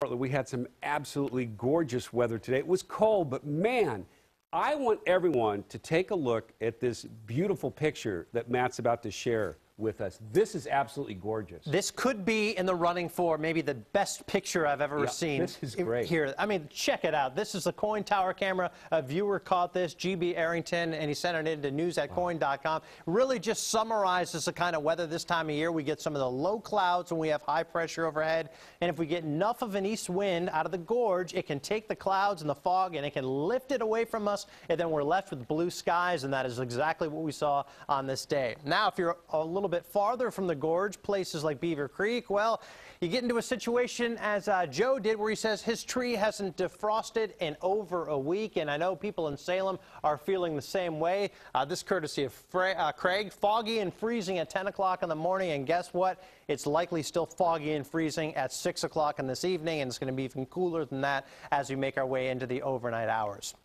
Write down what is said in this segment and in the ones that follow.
We had some absolutely gorgeous weather today. It was cold, but man, I want everyone to take a look at this beautiful picture that Matt's about to share with us. This is absolutely gorgeous. This could be in the running for maybe the best picture I've ever seen. This is great. Here, I mean, check it out. This is the Coin Tower camera. A viewer caught this, GB Arrington, and he sent it into news@coin.com. Really just summarizes the kind of weather this time of year. We get some of the low clouds when we have high pressure overhead, and if we get enough of an east wind out of the gorge, it can take the clouds and the fog and it can lift it away from us, and then we're left with blue skies, and that is exactly what we saw on this day. Now, if you're a little bit farther from the gorge, places like Beaver Creek, well, you get into a situation as Joe did where he says his tree hasn't defrosted in over a week, and I know people in Salem are feeling the same way. This courtesy of Craig. Foggy and freezing at 10 o'clock in the morning, and guess what? It's likely still foggy and freezing at 6 o'clock in this evening, and it's going to be even cooler than that as we make our way into the overnight hours.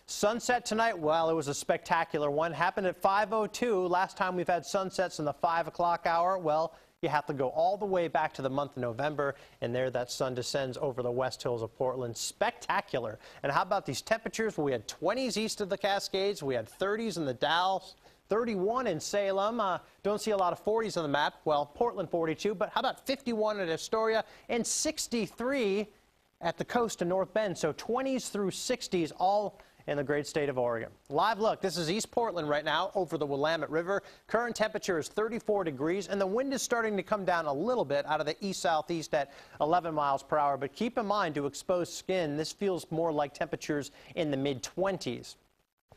Sunset tonight, well, it was a spectacular one. Happened at 5:02. Last time we've had sunsets in the 5 o'clock hour, well, you have to go all the way back to the month of November, and there that sun descends over the west hills of Portland. Spectacular. And how about these temperatures? We had 20s east of the Cascades. We had 30s in the Dalles. 31 in Salem. Don't see a lot of 40s on the map. Well, Portland 42, but how about 51 at Astoria and 63 at the coast of North Bend. So 20s through 60s all in the great state of Oregon. Live look, this is East Portland right now over the Willamette River. Current temperature is 34 degrees, and the wind is starting to come down a little bit out of the east-southeast at 11 miles per hour. But keep in mind, to exposed skin, this feels more like temperatures in the mid-20s.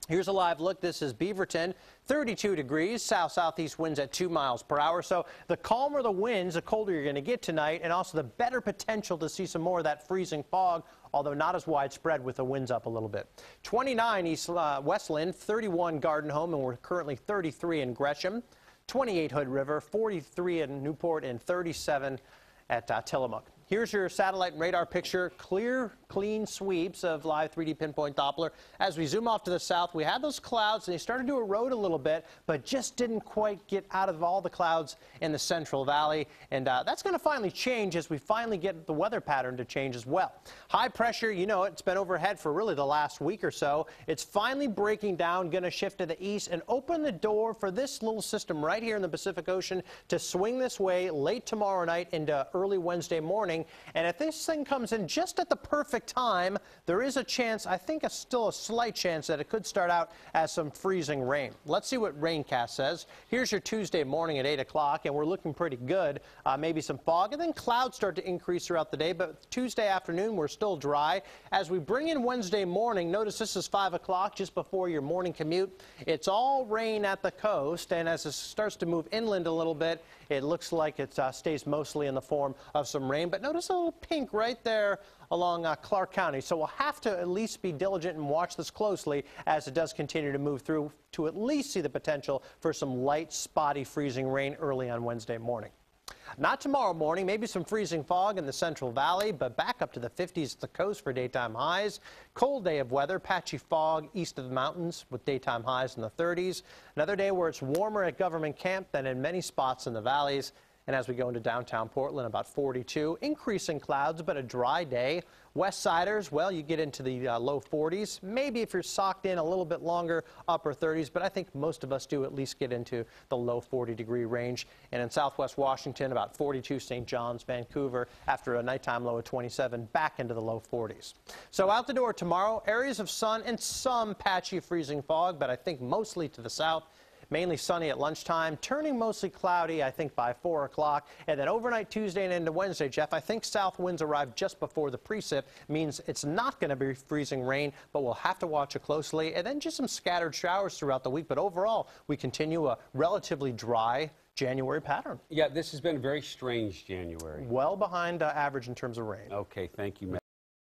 Here's a live look. This is Beaverton, 32 degrees, south-southeast winds at 2 miles per hour. So the calmer the winds, the colder you're going to get tonight, and also the better potential to see some more of that freezing fog, although not as widespread with the winds up a little bit. 29 east Westland, 31 Garden Home, and we're currently 33 in Gresham, 28 Hood River, 43 in Newport, and 37 at Tillamook. Here's your satellite and radar picture. Clear, clean sweeps of live 3D pinpoint Doppler. As we zoom off to the south, we had those clouds, and they started to erode a little bit, but just didn't quite get out of all the clouds in the Central Valley. And that's going to finally change as we finally get the weather pattern to change as well. High pressure, you know, it's been overhead for really the last week or so. It's finally breaking down, going to shift to the east and open the door for this little system right here in the Pacific Ocean to swing this way late tomorrow night into early Wednesday morning. And if this thing comes in just at the perfect time, there is a chance, I think still a slight chance, that it could start out as some freezing rain. Let's see what Raincast says. Here's your Tuesday morning at 8 o'clock, and we're looking pretty good. Maybe some fog, and then clouds start to increase throughout the day, but Tuesday afternoon, we're still dry. As we bring in Wednesday morning, notice this is 5 o'clock, just before your morning commute. It's all rain at the coast, and as it starts to move inland a little bit, it looks like it stays mostly in the form of some rain. But notice a little pink right there along Clark County. So we'll have to at least be diligent and watch this closely as it does continue to move through to at least see the potential for some light, spotty freezing rain early on Wednesday morning. Not tomorrow morning, maybe some freezing fog in the Central Valley, but back up to the 50s at the coast for daytime highs. Cold day of weather, patchy fog east of the mountains with daytime highs in the 30s. Another day where it's warmer at Government Camp than in many spots in the valleys. And as we go into downtown Portland, about 42. Increasing clouds, but a dry day. West Siders, well, you get into the low 40s. Maybe if you're socked in a little bit longer, upper 30s. But I think most of us do at least get into the low 40-degree range. And in Southwest Washington, about 42. St. John's, Vancouver, after a nighttime low of 27, back into the low 40s. So out the door tomorrow, areas of sun and some patchy freezing fog, but I think mostly to the south. Mainly sunny at lunchtime, turning mostly cloudy, I think, by 4 o'clock. And then overnight Tuesday and into Wednesday, Jeff, I think south winds arrive just before the precip. Means it's not going to be freezing rain, but we'll have to watch it closely. And then just some scattered showers throughout the week. But overall, we continue a relatively dry January pattern. Yeah, this has been a very strange January. Well behind average in terms of rain. Okay, thank you, Matt.